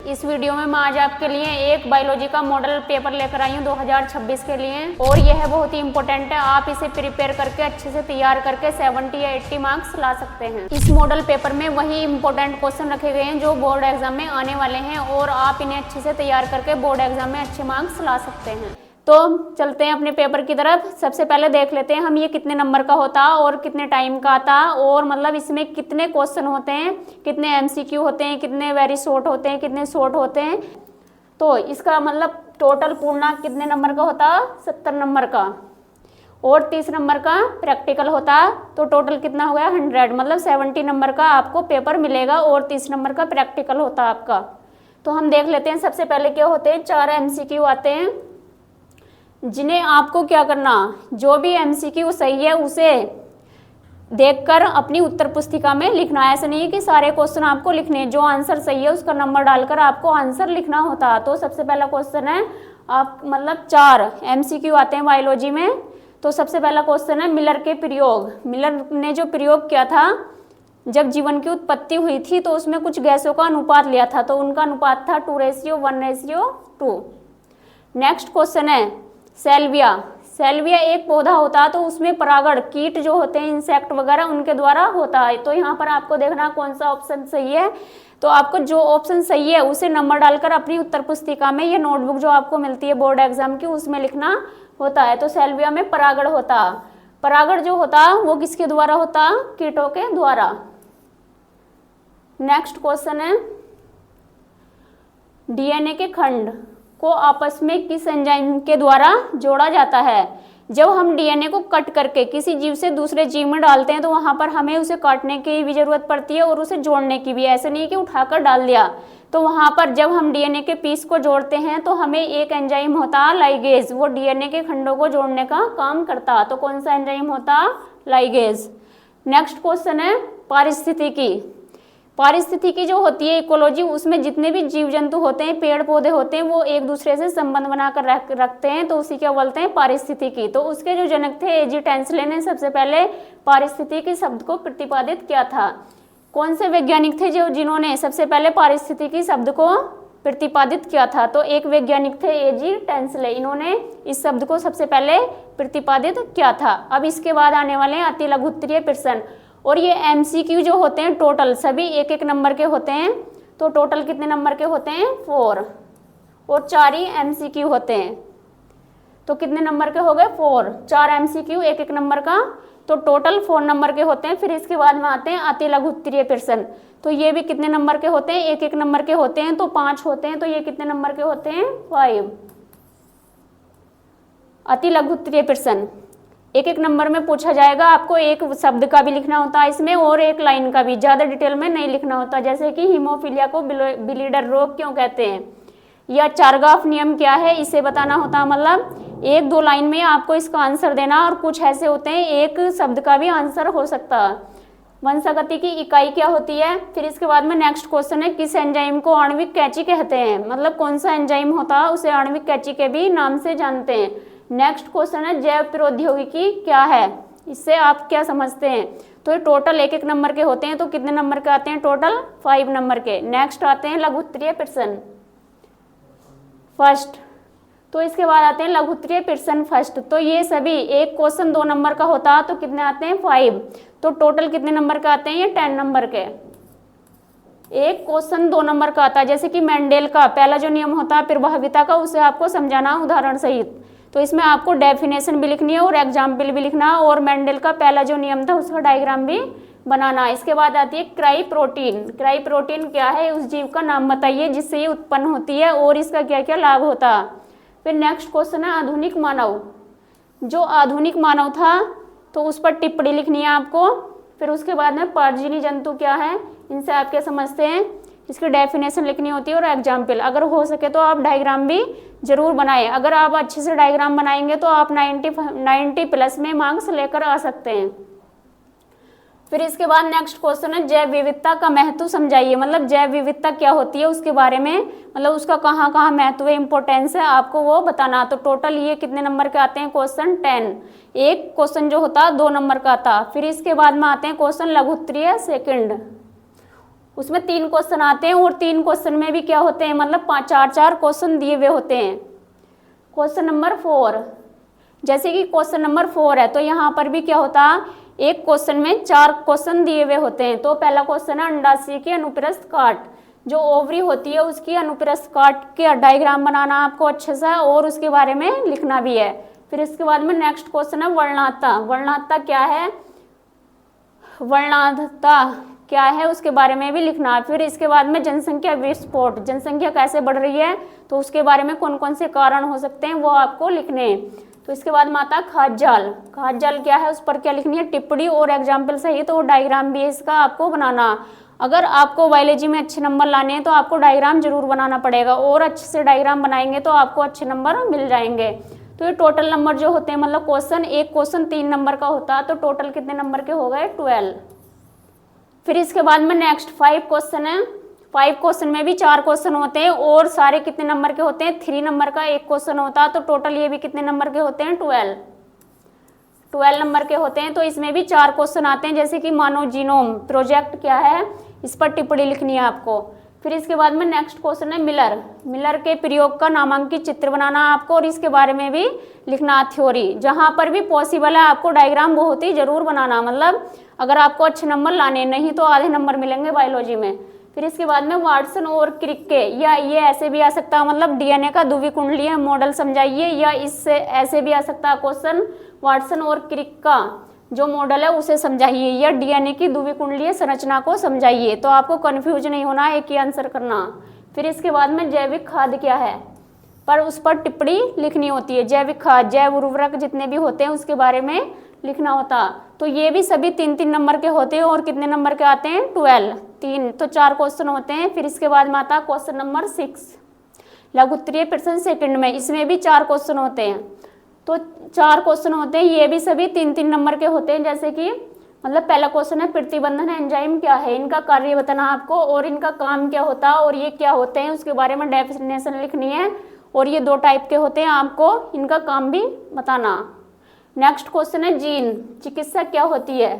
इस वीडियो में मैं आज आपके लिए एक बायोलॉजी का मॉडल पेपर लेकर आई हूँ 2026 के लिए, और यह बहुत ही इंपॉर्टेंट है। आप इसे प्रिपेयर करके अच्छे से तैयार करके 70 या 80 मार्क्स ला सकते हैं। इस मॉडल पेपर में वही इंपॉर्टेंट क्वेश्चन रखे गए हैं जो बोर्ड एग्जाम में आने वाले हैं, और आप इन्हें अच्छे से तैयार करके बोर्ड एग्जाम में अच्छे मार्क्स ला सकते हैं। तो चलते हैं अपने पेपर की तरफ। सबसे पहले देख लेते हैं हम ये कितने नंबर का होता और कितने टाइम का आता, और मतलब इसमें कितने क्वेश्चन होते हैं, कितने एमसीक्यू होते हैं, कितने वेरी शॉर्ट होते हैं, कितने शॉर्ट होते हैं। तो इसका मतलब टोटल पूर्णांक कितने नंबर का होता, 70 नंबर का, और 30 नंबर का प्रैक्टिकल होता। तो टोटल कितना हो गया 100, मतलब 70 नंबर का आपको पेपर मिलेगा और 30 नंबर का प्रैक्टिकल होता आपका। तो हम देख लेते हैं सबसे पहले क्या होते हैं। 4 एमसीक्यू आते हैं जिन्हें आपको क्या करना, जो भी एमसीक्यू सही है उसे देखकर अपनी उत्तर पुस्तिका में लिखना है। ऐसा नहीं है कि सारे क्वेश्चन आपको लिखने, जो आंसर सही है उसका नंबर डालकर आपको आंसर लिखना होता। तो सबसे पहला क्वेश्चन है, आप मतलब 4 एमसीक्यू आते हैं बायोलॉजी में। तो सबसे पहला क्वेश्चन है मिलर के प्रयोग। मिलर ने जो प्रयोग किया था, जब जीवन की उत्पत्ति हुई थी तो उसमें कुछ गैसों का अनुपात लिया था, तो उनका अनुपात था 2:1:2। नेक्स्ट क्वेश्चन है सेल्विया। सेल्विया एक पौधा होता है, तो उसमें परागण कीट जो होते हैं, इंसेक्ट वगैरह, उनके द्वारा होता है। तो यहाँ पर आपको देखना कौन सा ऑप्शन सही है। तो आपको जो ऑप्शन सही है उसे नंबर डालकर अपनी उत्तर पुस्तिका में, ये नोटबुक जो आपको मिलती है बोर्ड एग्जाम की, उसमें लिखना होता है। तो सेल्विया में परागण होता, परागण जो होता वो किसके द्वारा होता, कीटों के द्वारा। नेक्स्ट क्वेश्चन है डीएनए के खंड को आपस में किस एंजाइम के द्वारा जोड़ा जाता है। जब हम डीएनए को कट करके किसी जीव से दूसरे जीव में डालते हैं तो वहां पर हमें उसे काटने की भी जरूरत पड़ती है और उसे जोड़ने की भी। ऐसे नहीं कि उठाकर डाल दिया। तो वहां पर जब हम डीएनए के पीस को जोड़ते हैं तो हमें एक एंजाइम होता लाइगेज, वो डीएनए के खंडों को जोड़ने का काम करता। तो कौन सा एंजाइम होता, लाइगेज। नेक्स्ट क्वेश्चन है पारिस्थितिकी। पारिस्थितिकी जो होती है इकोलॉजी, उसमें जितने भी जीव जंतु होते हैं, पेड़ पौधे होते हैं, वो एक दूसरे से संबंध बनाकर रखते हैं, तो उसी क्या बोलते हैं, पारिस्थितिकी। तो उसके जो जनक थे एजी टेंसले ने सबसे पहले पारिस्थितिकी शब्द को प्रतिपादित किया था। कौन से वैज्ञानिक थे जो जिन्होंने सबसे पहले पारिस्थितिकी शब्द को प्रतिपादित किया था। तो एक वैज्ञानिक थे एजी टेंसले, इन्होंने इस शब्द को सबसे पहले प्रतिपादित किया था। अब इसके बाद आने वाले हैं अति लघुत्तरीय प्रश्न, और ये एमसीक्यू जो होते हैं टोटल सभी 1-1 नंबर के होते हैं। तो टोटल कितने नंबर के होते हैं, 4, और 4 ही एमसीक्यू होते हैं। तो कितने नंबर के हो गए, 4, 4 एमसीक्यू 1-1 नंबर का, तो टोटल 4 नंबर के होते हैं। फिर इसके बाद में आते हैं अति लघुत्तरीय प्रश्न। तो ये भी कितने नंबर के होते हैं, 1-1 नंबर के होते हैं, तो 5 होते हैं। तो ये कितने नंबर के होते हैं, 5 अति लघुत्तरीय प्रश्न। 1-1 नंबर में पूछा जाएगा, आपको एक शब्द का भी लिखना होता है इसमें और एक लाइन का भी, ज़्यादा डिटेल में नहीं लिखना होता। जैसे कि हीमोफीलिया को बिलीडर रोग क्यों कहते हैं, या चारगाफ नियम क्या है, इसे बताना होता। मतलब 1-2 लाइन में आपको इसका आंसर देना, और कुछ ऐसे होते हैं एक शब्द का भी आंसर हो सकता। वंशागति की इकाई क्या होती है। फिर इसके बाद में नेक्स्ट क्वेश्चन है किस एंजाइम को आणविक कैंची कहते हैं, मतलब कौन सा एंजाइम होता है उसे आणविक कैंची के भी नाम से जानते हैं। नेक्स्ट क्वेश्चन है जैव प्रौद्योगिकी क्या है, इससे आप क्या समझते हैं। तो ये टोटल 1-1 नंबर के होते हैं। तो कितने नंबर के आते हैं, टोटल 5 नंबर के। नेक्स्ट आते हैं लघुत्तरीय प्रश्न फर्स्ट। तो इसके बाद आते हैं लघुत्तरीय प्रश्न फर्स्ट। तो ये सभी एक क्वेश्चन 2 नंबर का होता है, तो कितने आते हैं, 5। तो टोटल कितने नंबर का आते हैं, ये 10 नंबर के। एक क्वेश्चन 2 नंबर का आता है, जैसे कि मेंडेल का पहला जो नियम होता है प्रभाविता का, उसे आपको समझाना उदाहरण सहित। तो इसमें आपको डेफिनेशन भी लिखनी है और एग्जाम्पल भी लिखना, और मेंडेल का पहला जो नियम था उसका डायग्राम भी बनाना। इसके बाद आती है क्राई प्रोटीन। क्राई प्रोटीन क्या है, उस जीव का नाम बताइए जिससे ये उत्पन्न होती है और इसका क्या क्या लाभ होता। फिर नेक्स्ट क्वेश्चन है आधुनिक मानव। जो आधुनिक मानव था तो उस पर टिप्पणी लिखनी है आपको। फिर उसके बाद में परजीवी जंतु क्या है, इनसे आप क्या समझते हैं, इसकी डेफिनेशन लिखनी होती है और एग्जाम्पल। अगर हो सके तो आप डायग्राम भी जरूर बनाएं। अगर आप अच्छे से डायग्राम बनाएंगे तो आप 90+ में मार्क्स लेकर आ सकते हैं। फिर इसके बाद नेक्स्ट क्वेश्चन है जैव विविधता का महत्व समझाइए, मतलब जैव विविधता क्या होती है उसके बारे में, मतलब उसका कहाँ कहाँ महत्व है, इंपॉर्टेंस है, आपको वो बताना। तो टोटल ये कितने नंबर के आते हैं, क्वेश्चन 10। एक क्वेश्चन जो होता 2 नंबर का आता। फिर इसके बाद में आते हैं क्वेश्चन लघुत्तरीय सेकंड, उसमें 3 क्वेश्चन आते हैं और 3 क्वेश्चन में भी क्या होते हैं, मतलब 4 क्वेश्चन दिए हुए होते हैं। क्वेश्चन नंबर 4, जैसे कि क्वेश्चन नंबर 4 है तो यहाँ पर भी क्या होता है, एक क्वेश्चन में 4 क्वेश्चन दिए हुए होते हैं। तो पहला क्वेश्चन है अंडाशय की अनुप्रस्थ काट, जो ओवरी होती है उसकी अनुप्रस्थ काट के डायग्राम बनाना आपको अच्छे से और उसके बारे में लिखना भी है। फिर इसके बाद में नेक्स्ट क्वेश्चन है वर्णात्ता। वर्णात्ता क्या है, वर्णात्ता क्या है उसके बारे में भी लिखना है। फिर इसके बाद में जनसंख्या विस्फोट, जनसंख्या कैसे बढ़ रही है तो उसके बारे में कौन कौन से कारण हो सकते हैं वो आपको लिखने हैं। तो इसके बाद में आता है खाद्य जाल। खाद्य जाल क्या है, उस पर क्या लिखनी है, टिप्पणी और एग्जाम्पल सहित और डायग्राम भी है इसका आपको बनाना। अगर आपको बायोलॉजी में अच्छे नंबर लाने हैं तो आपको डायग्राम जरूर बनाना पड़ेगा और अच्छे से डायग्राम बनाएंगे तो आपको अच्छे नंबर मिल जाएंगे। तो ये टोटल नंबर जो होते हैं, मतलब क्वेश्चन, एक क्वेश्चन 3 नंबर का होता है तो टोटल कितने नंबर के हो गए, 12। फिर इसके बाद में नेक्स्ट 5 क्वेश्चन है। 5 क्वेश्चन में भी 4 क्वेश्चन होते हैं और सारे कितने नंबर के होते हैं, 3 नंबर का एक क्वेश्चन होता है। तो टोटल ये भी कितने नंबर के होते हैं, 12 नंबर के होते हैं। तो इसमें भी 4 क्वेश्चन आते हैं, जैसे कि मानव जीनोम प्रोजेक्ट क्या है, इस पर टिप्पणी लिखनी है आपको। फिर इसके बाद में नेक्स्ट क्वेश्चन है मिलर के प्रयोग का नामांकित चित्र बनाना आपको और इसके बारे में भी लिखना थ्योरी। जहां पर भी पॉसिबल है आपको डायग्राम बहुत ही जरूर बनाना, मतलब अगर आपको अच्छे नंबर लाने, नहीं तो आधे नंबर मिलेंगे बायोलॉजी में। फिर इसके बाद में वाटसन और क्रिक के, या ये ऐसे भी आ सकता है, मतलब डीएनए का द्विकुंडलीय मॉडल समझाइए, या इससे ऐसे भी आ सकता है क्वेश्चन, वाटसन और क्रिक का जो मॉडल है उसे समझाइए, या डीएनए की द्विकुंडलीय संरचना को समझाइए। तो आपको कंफ्यूज नहीं होना, एक ही आंसर करना। फिर इसके बाद में जैविक खाद क्या है, पर उस पर टिप्पणी लिखनी होती है। जैविक खाद, जैव उर्वरक जितने भी होते हैं उसके बारे में लिखना होता। तो ये भी सभी 3-3 नंबर के होते हैं और कितने नंबर के आते हैं, 12, 3। तो 4 क्वेश्चन होते हैं। फिर इसके बाद में आता क्वेश्चन नंबर 6, लघुत्तरीय प्रश्न सेकंड में, इसमें भी 4 क्वेश्चन होते हैं। तो 4 क्वेश्चन होते हैं, ये भी सभी 3-3 नंबर के होते हैं। जैसे कि मतलब पहला क्वेश्चन है प्रतिबंधन एंजाइम क्या है, इनका कार्य बताना आपको और इनका काम क्या होता है और ये क्या होते हैं उसके बारे में डेफिनेशन लिखनी है। और ये 2 टाइप के होते हैं, आपको इनका काम भी बताना। नेक्स्ट क्वेश्चन है जीन चिकित्सा क्या होती है।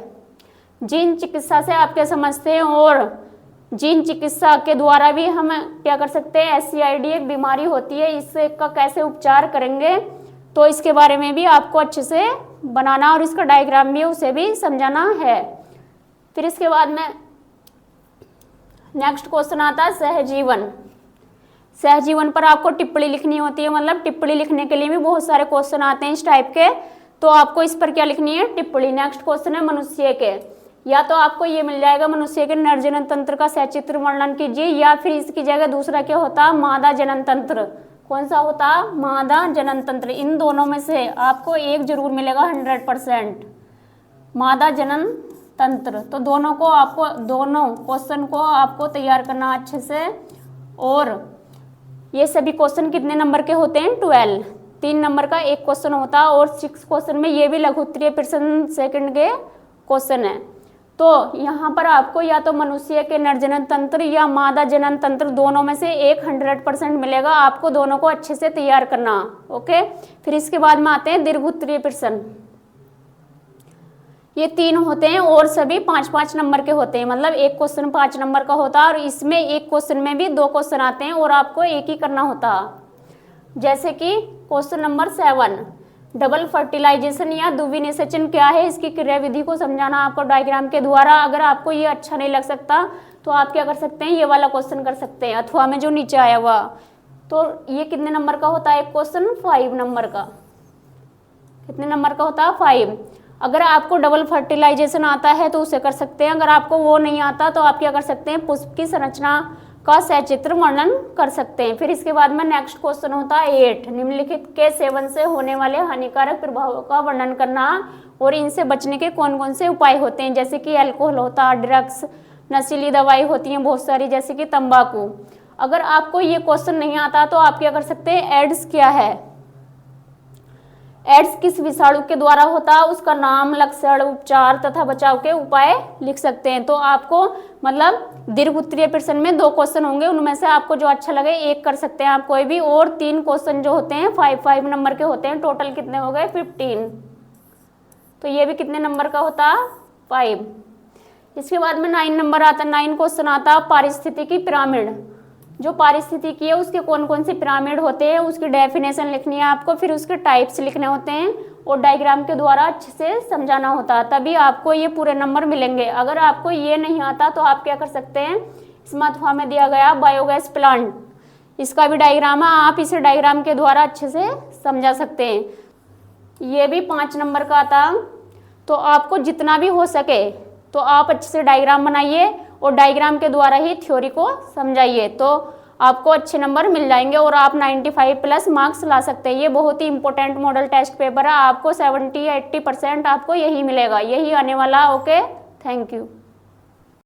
जीन चिकित्सा से आप क्या समझते हैं, और जीन चिकित्सा के द्वारा भी हम क्या कर सकते हैं, SCID एक बीमारी होती है, इससे का कैसे उपचार करेंगे तो इसके बारे में भी आपको अच्छे से बनाना और इसका डायग्राम भी उसे भी समझाना है। फिर इसके बाद में नेक्स्ट क्वेश्चन आता है सहजीवन। सहजीवन पर आपको टिप्पणी लिखनी होती है, मतलब टिप्पणी लिखने के लिए भी बहुत सारे क्वेश्चन आते हैं इस टाइप के, तो आपको इस पर क्या लिखनी है, टिप्पणी। नेक्स्ट क्वेश्चन है मनुष्य के, या तो आपको ये मिल जाएगा मनुष्य के नर जनन तंत्र का सचित्र वर्णन कीजिए, या फिर इसकी जगह दूसरा क्या होता, मादा जनन तंत्र। कौन सा होता, मादा जनन तंत्र। इन दोनों में से आपको एक जरूर मिलेगा 100%, मादा जनन तंत्र। तो दोनों क्वेश्चन को आपको तैयार करना अच्छे से। और ये सभी क्वेश्चन कितने नंबर के होते हैं, 12, 3 नंबर का एक क्वेश्चन होता है। और 6 क्वेश्चन में ये भी लघुत्तरीय प्रश्न सेकंड के क्वेश्चन है। तो यहाँ पर आपको या तो मनुष्य के नर जनन तंत्र या मादा जनन तंत्र, दोनों में से एक 100% मिलेगा। आपको दोनों को अच्छे से तैयार करना, ओके। फिर इसके बाद में आते हैं दीर्घोत्तरीय प्रश्न। ये 3 होते हैं और सभी 5-5 नंबर के होते हैं, मतलब एक क्वेश्चन 5 नंबर का होता है और इसमें एक क्वेश्चन में भी 2 क्वेश्चन आते हैं और आपको एक ही करना होता। जैसे कि क्वेश्चन नंबर 7, डबल फर्टिलाइजेशन या द्विनिषेचन क्या है, इसकी क्रिया विधि को समझाना आपको डायग्राम के द्वारा। अगर आपको ये अच्छा नहीं लग सकता तो आप क्या कर सकते हैं, ये वाला क्वेश्चन कर सकते हैं, अथवा में जो नीचे आया हुआ। तो ये कितने नंबर का होता है एक क्वेश्चन, 5 नंबर का। कितने नंबर का होता है, 5। अगर आपको डबल फर्टिलाइजेशन आता है तो उसे कर सकते हैं, अगर आपको वो नहीं आता तो आप क्या कर सकते हैं, पुष्प की संरचना का सचित्र वर्णन कर सकते हैं। फिर इसके बाद में नेक्स्ट क्वेश्चन होता है 8, निम्नलिखित के सेवन से होने वाले हानिकारक प्रभावों का वर्णन करना और इनसे बचने के कौन कौन से उपाय होते हैं। जैसे कि अल्कोहल होता है, ड्रग्स, नशीली दवाई होती हैं बहुत सारी, जैसे कि तंबाकू। अगर आपको ये क्वेश्चन नहीं आता तो आप क्या कर सकते हैं, एड्स क्या है, एड्स किस विषाणु के द्वारा होता है, उसका नाम, लक्षण, उपचार तथा बचाव के उपाय लिख सकते हैं। तो आपको मतलब दीर्घोत्तरीय प्रश्न में 2 क्वेश्चन होंगे, उनमें से आपको जो अच्छा लगे एक कर सकते हैं आप कोई भी। और 3 क्वेश्चन जो होते हैं 5 नंबर के होते हैं। टोटल कितने हो गए, 15। तो ये भी कितने नंबर का होता है, 5। इसके बाद में 9 नंबर आता है, 9 क्वेश्चन आता है पारिस्थितिकी पिरामिड। जो पारिस्थितिकी है उसके कौन कौन से पिरामिड होते हैं उसकी डेफिनेशन लिखनी है आपको, फिर उसके टाइप्स लिखने होते हैं और डायग्राम के द्वारा अच्छे से समझाना होता है, तभी आपको ये पूरे नंबर मिलेंगे। अगर आपको ये नहीं आता तो आप क्या कर सकते हैं, इसमें अथवा में दिया गया बायोगैस प्लांट, इसका भी डायग्राम है, आप इसे डायग्राम के द्वारा अच्छे से समझा सकते हैं। ये भी 5 नंबर का आता। तो आपको जितना भी हो सके तो आप अच्छे से डायग्राम बनाइए और डायग्राम के द्वारा ही थ्योरी को समझाइए, तो आपको अच्छे नंबर मिल जाएंगे और आप 95 प्लस मार्क्स ला सकते हैं। ये बहुत ही इंपॉर्टेंट मॉडल टेस्ट पेपर है, आपको 70 या 80% आपको यही मिलेगा, यही आने वाला। Okay, thank you.